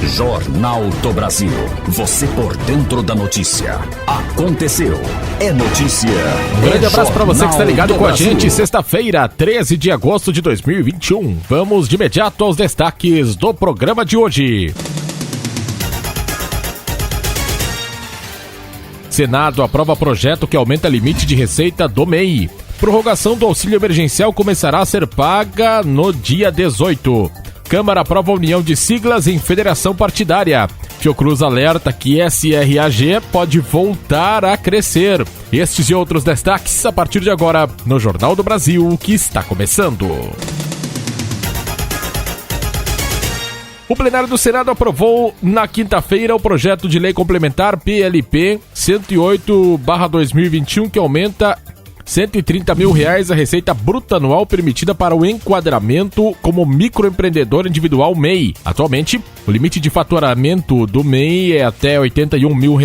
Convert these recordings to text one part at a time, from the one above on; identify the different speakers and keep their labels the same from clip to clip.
Speaker 1: Jornal do Brasil. Você por dentro da notícia. Aconteceu. É notícia.
Speaker 2: Um grande abraço para você que está ligado com a gente.
Speaker 1: Brasil.
Speaker 2: Sexta-feira, 13 de agosto de 2021. Vamos de imediato aos destaques do programa de hoje. Senado aprova projeto que aumenta limite de receita do MEI. Prorrogação do auxílio emergencial começará a ser paga no dia 18. Câmara aprova a união de siglas em federação partidária. Fiocruz alerta que SRAG pode voltar a crescer. Estes e outros destaques a partir de agora no Jornal do Brasil, que está começando. O plenário do Senado aprovou na quinta-feira o projeto de lei complementar PLP 108/2021, que aumenta R$130 mil a receita bruta anual permitida para o enquadramento como microempreendedor individual MEI. Atualmente, o limite de faturamento do MEI é até R$81 mil.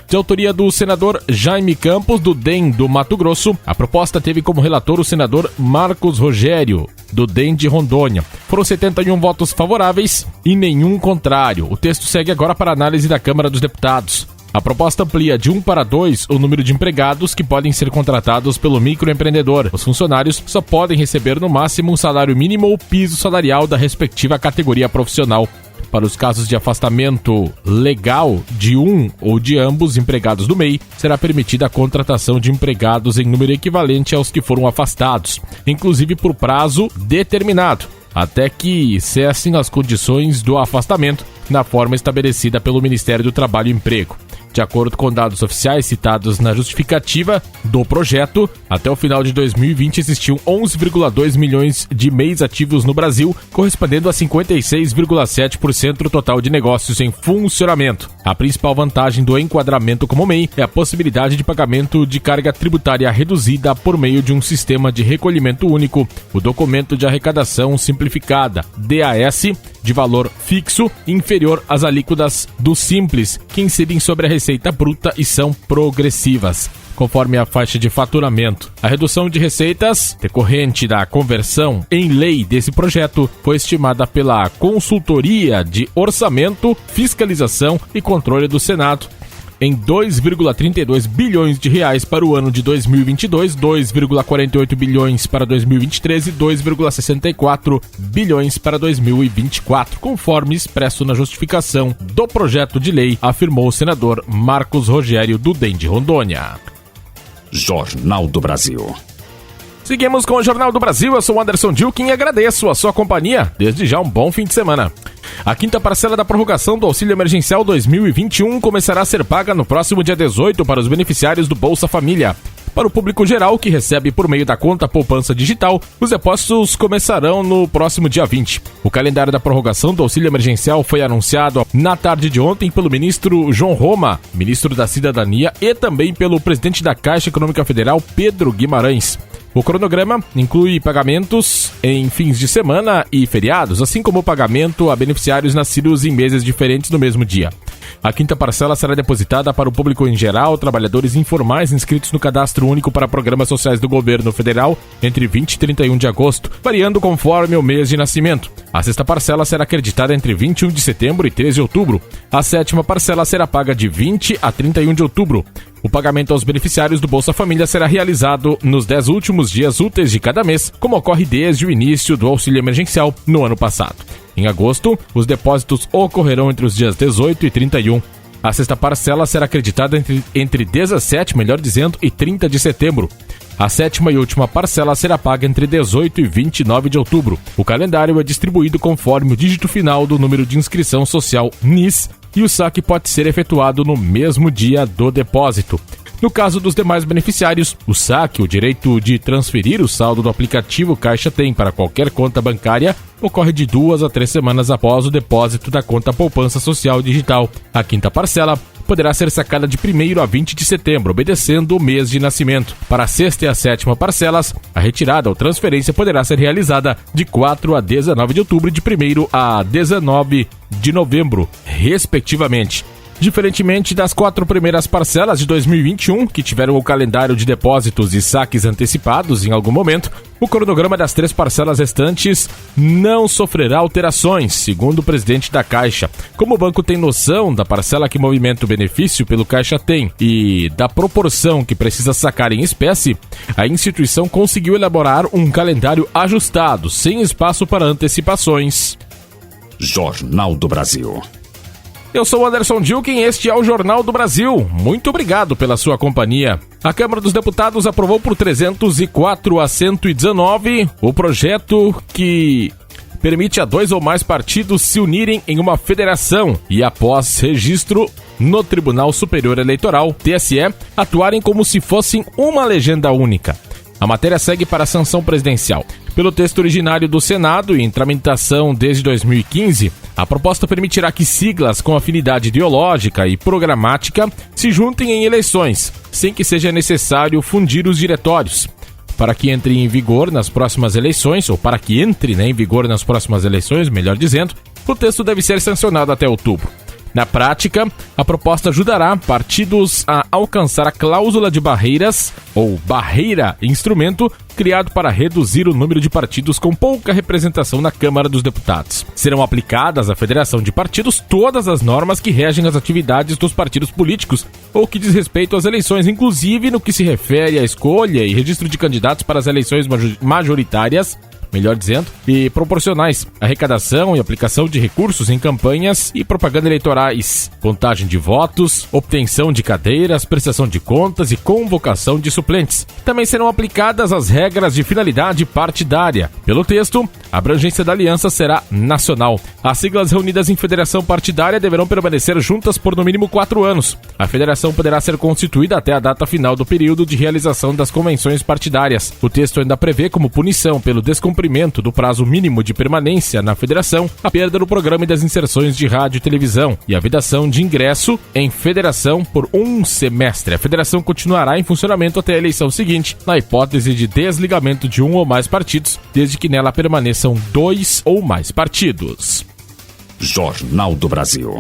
Speaker 2: De autoria do senador Jaime Campos, do DEM do Mato Grosso, a proposta teve como relator o senador Marcos Rogério, do DEM de Rondônia. Foram 71 votos favoráveis e nenhum contrário. O texto segue agora para análise da Câmara dos Deputados. A proposta amplia de 1 para 2 o número de empregados que podem ser contratados pelo microempreendedor. Os funcionários só podem receber no máximo um salário mínimo ou piso salarial da respectiva categoria profissional. Para os casos de afastamento legal de um ou de ambos empregados do MEI, será permitida a contratação de empregados em número equivalente aos que foram afastados, inclusive por prazo determinado, até que cessem as condições do afastamento na forma estabelecida pelo Ministério do Trabalho e Emprego. De acordo com dados oficiais citados na justificativa do projeto, até o final de 2020 existiam 11,2 milhões de MEIs ativos no Brasil, correspondendo a 56,7% do total de negócios em funcionamento. A principal vantagem do enquadramento como MEI é a possibilidade de pagamento de carga tributária reduzida por meio de um sistema de recolhimento único, o Documento de Arrecadação Simplificada, DAS, de valor fixo inferior às alíquotas do Simples, que incidem sobre a receita bruta e são progressivas, conforme a faixa de faturamento. A redução de receitas decorrente da conversão em lei desse projeto foi estimada pela Consultoria de Orçamento, Fiscalização e Controle do Senado em 2,32 bilhões de reais para o ano de 2022, 2,48 bilhões para 2023 e 2,64 bilhões para 2024, conforme expresso na justificação do projeto de lei, afirmou o senador Marcos Rogério, do DEM de Rondônia.
Speaker 1: Jornal do Brasil.
Speaker 2: Seguimos com o Jornal do Brasil. Eu sou o Anderson Dilkin e agradeço a sua companhia. Desde já, um bom fim de semana. A quinta parcela da prorrogação do Auxílio Emergencial 2021 começará a ser paga no próximo dia 18 para os beneficiários do Bolsa Família. Para o público geral, que recebe por meio da conta poupança digital, os depósitos começarão no próximo dia 20. O calendário da prorrogação do auxílio emergencial foi anunciado na tarde de ontem pelo ministro João Roma, ministro da Cidadania, e também pelo presidente da Caixa Econômica Federal, Pedro Guimarães. O cronograma inclui pagamentos em fins de semana e feriados, assim como o pagamento a beneficiários nascidos em meses diferentes no mesmo dia. A quinta parcela será depositada para o público em geral, trabalhadores informais inscritos no Cadastro Único para Programas Sociais do Governo Federal entre 20 e 31 de agosto, variando conforme o mês de nascimento. A sexta parcela será acreditada entre 21 de setembro e 13 de outubro. A sétima parcela será paga de 20 a 31 de outubro. O pagamento aos beneficiários do Bolsa Família será realizado nos 10 últimos dias úteis de cada mês, como ocorre desde o início do auxílio emergencial no ano passado. Em agosto, os depósitos ocorrerão entre os dias 18 e 31. A sexta parcela será acreditada entre 17, e 30 de setembro. A sétima e última parcela será paga entre 18 e 29 de outubro. O calendário é distribuído conforme o dígito final do número de inscrição social NIS e o saque pode ser efetuado no mesmo dia do depósito. No caso dos demais beneficiários, o saque, o direito de transferir o saldo do aplicativo Caixa Tem para qualquer conta bancária, ocorre de 2 a 3 semanas após o depósito da conta poupança social digital. A quinta parcela poderá ser sacada de 1º a 20 de setembro, obedecendo o mês de nascimento. Para a sexta e a sétima parcelas, a retirada ou transferência poderá ser realizada de 4 a 19 de outubro e de 1º a 19 de novembro, respectivamente. Diferentemente das 4 primeiras parcelas de 2021, que tiveram o calendário de depósitos e saques antecipados em algum momento, o cronograma das 3 parcelas restantes não sofrerá alterações, segundo o presidente da Caixa. Como o banco tem noção da parcela que movimenta o benefício pelo Caixa Tem e da proporção que precisa sacar em espécie, a instituição conseguiu elaborar um calendário ajustado, sem espaço para antecipações.
Speaker 1: Jornal do Brasil.
Speaker 2: Eu sou o Anderson Dilken e este é o Jornal do Brasil. Muito obrigado pela sua companhia. A Câmara dos Deputados aprovou por 304 a 119 o projeto que permite a 2 ou mais partidos se unirem em uma federação e, após registro no Tribunal Superior Eleitoral, TSE, atuarem como se fossem uma legenda única. A matéria segue para a sanção presidencial. Pelo texto originário do Senado e em tramitação desde 2015, a proposta permitirá que siglas com afinidade ideológica e programática se juntem em eleições, sem que seja necessário fundir os diretórios. Para que entre em vigor nas próximas eleições, melhor dizendo, o texto deve ser sancionado até outubro. Na prática, a proposta ajudará partidos a alcançar a cláusula de barreiras, ou barreira instrumento, criado para reduzir o número de partidos com pouca representação na Câmara dos Deputados. Serão aplicadas à federação de partidos todas as normas que regem as atividades dos partidos políticos ou que diz respeito às eleições, inclusive no que se refere à escolha e registro de candidatos para as eleições majoritárias, melhor dizendo, e proporcionais, arrecadação e aplicação de recursos em campanhas e propaganda eleitorais, contagem de votos, obtenção de cadeiras, prestação de contas e convocação de suplentes. Também serão aplicadas as regras de finalidade partidária. Pelo texto, a abrangência da aliança será nacional. As siglas reunidas em federação partidária deverão permanecer juntas por no mínimo 4 anos. A federação poderá ser constituída até a data final do período de realização das convenções partidárias. O texto ainda prevê como punição pelo descumprimento do prazo mínimo de permanência na federação, a perda do programa e das inserções de rádio e televisão e a vedação de ingresso em federação por 1 semestre. A federação continuará em funcionamento até a eleição seguinte, na hipótese de desligamento de 1 ou mais partidos, desde que nela permaneçam 2 ou mais partidos.
Speaker 1: Jornal do Brasil.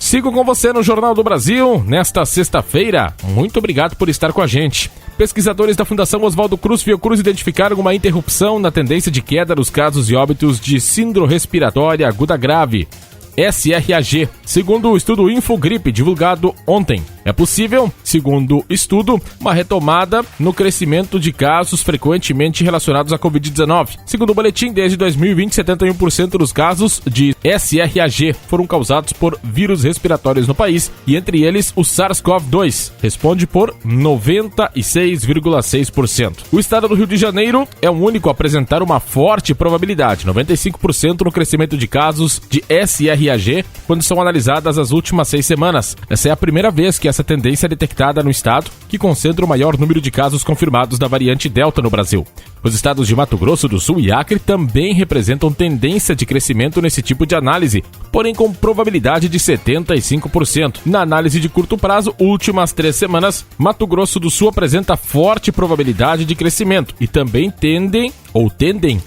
Speaker 2: Sigo com você no Jornal do Brasil, nesta sexta-feira. Muito obrigado por estar com a gente. Pesquisadores da Fundação Oswaldo Cruz Fiocruz identificaram uma interrupção na tendência de queda dos casos e óbitos de síndrome respiratória aguda grave, SRAG, segundo o estudo Infogripe divulgado ontem. É possível, segundo o estudo, uma retomada no crescimento de casos frequentemente relacionados à Covid-19. Segundo o boletim, desde 2020, 71% dos casos de SRAG foram causados por vírus respiratórios no país, e entre eles o SARS-CoV-2 responde por 96,6%. O estado do Rio de Janeiro é o único a apresentar uma forte probabilidade, 95% no crescimento de casos de SRAG, quando são analisadas as últimas 6 semanas. Essa é a primeira vez que essa tendência é detectada no estado, que concentra o maior número de casos confirmados da variante Delta no Brasil. Os estados de Mato Grosso do Sul e Acre também representam tendência de crescimento nesse tipo de análise, porém com probabilidade de 75%. Na análise de curto prazo, últimas 3 semanas, Mato Grosso do Sul apresenta forte probabilidade de crescimento e também tendem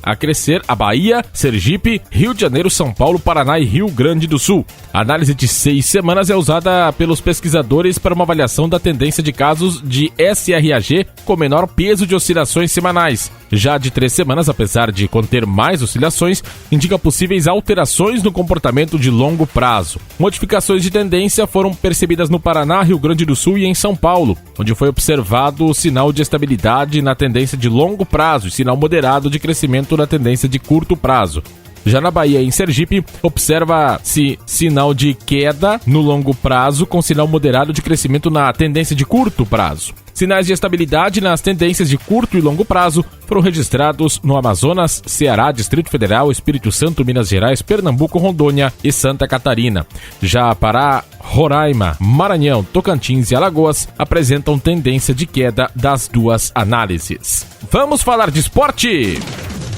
Speaker 2: a crescer a Bahia, Sergipe, Rio de Janeiro, São Paulo, Paraná e Rio Grande do Sul. A análise de 6 semanas é usada pelos pesquisadores para uma avaliação da tendência de casos de SRAG com menor peso de oscilações semanais. Já de 3 semanas, apesar de conter mais oscilações, indica possíveis alterações no comportamento de longo prazo. Modificações de tendência foram percebidas no Paraná, Rio Grande do Sul e em São Paulo, onde foi observado o sinal de estabilidade na tendência de longo prazo e sinal moderado de crescimento na tendência de curto prazo. Já na Bahia e em Sergipe, observa-se sinal de queda no longo prazo com sinal moderado de crescimento na tendência de curto prazo. Sinais de estabilidade nas tendências de curto e longo prazo foram registrados no Amazonas, Ceará, Distrito Federal, Espírito Santo, Minas Gerais, Pernambuco, Rondônia e Santa Catarina. Já Pará, Roraima, Maranhão, Tocantins e Alagoas apresentam tendência de queda das duas análises. Vamos falar de esporte!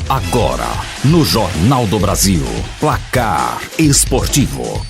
Speaker 1: Agora, no Jornal do Brasil, placar esportivo.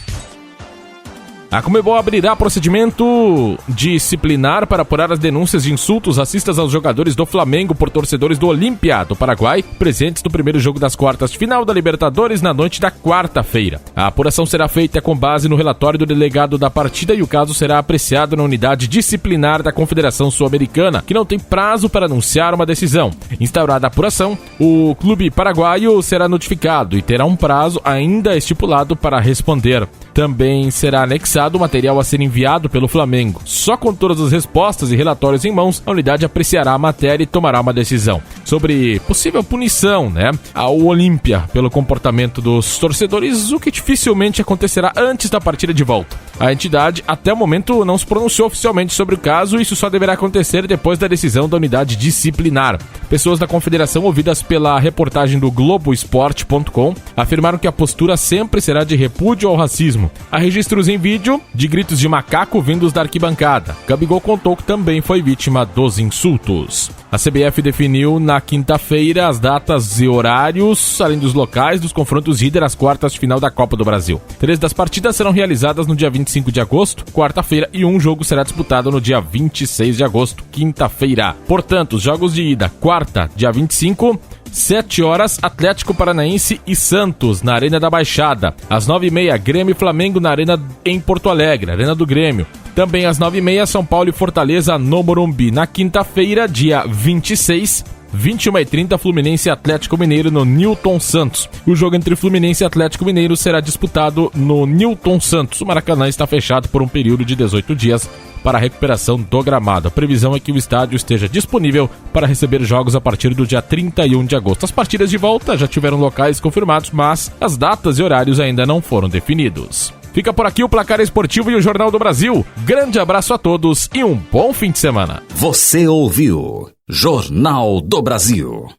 Speaker 2: A Conmebol abrirá procedimento disciplinar para apurar as denúncias de insultos racistas aos jogadores do Flamengo por torcedores do Olímpia, do Paraguai, presentes no primeiro jogo das quartas de final da Libertadores na noite da quarta-feira. A apuração será feita com base no relatório do delegado da partida e o caso será apreciado na unidade disciplinar da Confederação Sul-Americana, que não tem prazo para anunciar uma decisão. Instaurada a apuração, o clube paraguaio será notificado e terá um prazo ainda estipulado para responder. Também será anexado o material a ser enviado pelo Flamengo. Só com todas as respostas e relatórios em mãos, a unidade apreciará a matéria e tomará uma decisão sobre possível punição, ao Olímpia pelo comportamento dos torcedores, o que dificilmente acontecerá antes da partida de volta. A entidade, até o momento, não se pronunciou oficialmente sobre o caso e isso só deverá acontecer depois da decisão da unidade disciplinar. Pessoas da confederação ouvidas pela reportagem do Globoesporte.com afirmaram que a postura sempre será de repúdio ao racismo. Há registros em vídeo de gritos de macaco vindos da arquibancada. Gabigol contou que também foi vítima dos insultos. A CBF definiu na quinta-feira as datas e horários, além dos locais, dos confrontos líder às quartas de final da Copa do Brasil. 3 das partidas serão realizadas no dia 25 de agosto, quarta-feira, e um jogo será disputado no dia 26 de agosto, quinta-feira. Portanto, os jogos de ida, quarta, dia 25... 7 horas, Atlético Paranaense e Santos, na Arena da Baixada. Às 9h30, Grêmio e Flamengo na Arena em Porto Alegre, Arena do Grêmio. Também às 9h30, São Paulo e Fortaleza no Morumbi. Na quinta-feira, dia 26, 21h30, Fluminense e Atlético Mineiro no Newton Santos. O jogo entre Fluminense e Atlético Mineiro será disputado no Newton Santos. O Maracanã está fechado por um período de 18 dias para a recuperação do gramado. A previsão é que o estádio esteja disponível para receber jogos a partir do dia 31 de agosto. As partidas de volta já tiveram locais confirmados, mas as datas e horários ainda não foram definidos. Fica por aqui o Placar Esportivo e o Jornal do Brasil. Grande abraço a todos e um bom fim de semana.
Speaker 1: Você ouviu Jornal do Brasil.